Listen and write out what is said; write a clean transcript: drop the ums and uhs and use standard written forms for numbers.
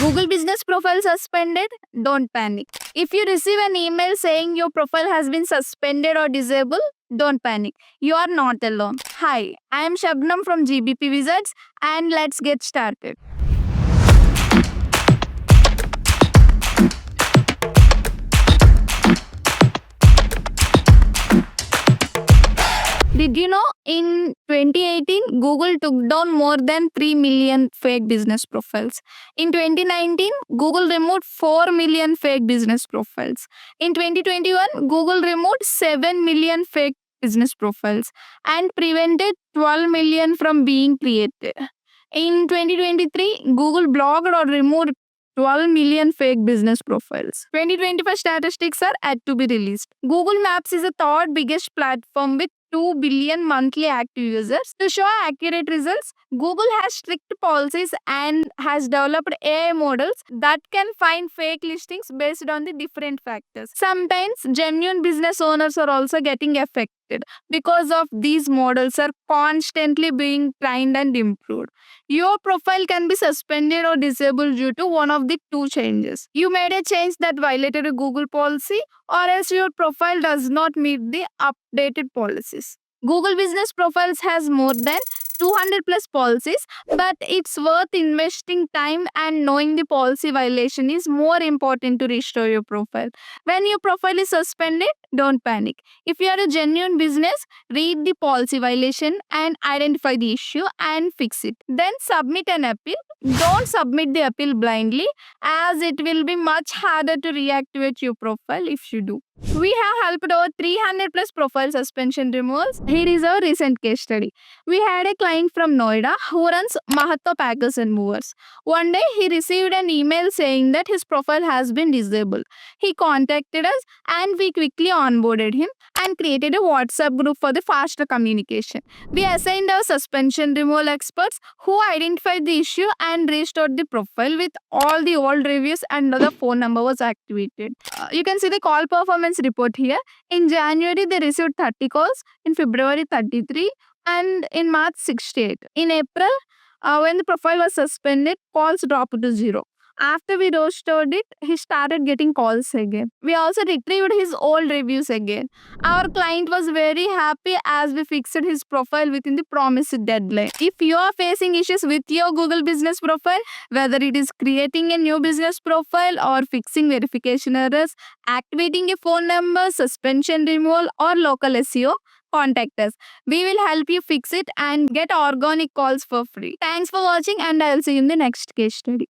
Google Business Profile suspended? Don't panic. If you receive an email saying your profile has been suspended or disabled, don't panic. You are not alone. Hi, I am Shabnam from GBP Wizards, and let's get started. Did you know in 2018, Google took down more than 3 million fake business profiles? In 2019, Google removed 4 million fake business profiles. In 2021, Google removed 7 million fake business profiles and prevented 12 million from being created. In 2023, Google blocked or removed 12 million fake business profiles. 2025 statistics are yet to be released. Google Maps is the third biggest platform with 2 billion monthly active users. To show accurate results, Google has strict policies and has developed AI models that can find fake listings based on the different factors. Sometimes genuine business owners are also getting affected because of these models are constantly being trained and improved. Your profile can be suspended or disabled due to one of the two changes. You made a change that violated a Google policy, or else your profile does not meet the updated policies. Google Business Profiles has more than 200 plus policies, but it's worth investing time and knowing the policy violation is more important to restore your profile. When your profile is suspended, don't panic. If you are a genuine business, read the policy violation and identify the issue and fix it. Then submit an appeal. Don't submit the appeal blindly, as it will be much harder to reactivate your profile if you do. We have helped over 300 plus profile suspension removals. Here is our recent case study. We had a client from Noida who runs Mahatma Packers and Movers. One day he received an email saying that his profile has been disabled. He contacted us and we quickly onboarded him and created a WhatsApp group for the faster communication. We assigned our suspension removal experts who identified the issue and restored the profile with all the old reviews and the phone number was activated. You can see the call performance report here. In January, they received 30 calls, in February, 33, and in March, 68. In April, when the profile was suspended, calls dropped to zero. After we restored it, he started getting calls again. We also retrieved his old reviews again. Our client was very happy as we fixed his profile within the promised deadline. If you are facing issues with your Google Business Profile, whether it is creating a new business profile or fixing verification errors, activating a phone number, suspension removal, or local SEO, contact us. We will help you fix it and get organic calls for free. Thanks for watching, and I'll see you in the next case study.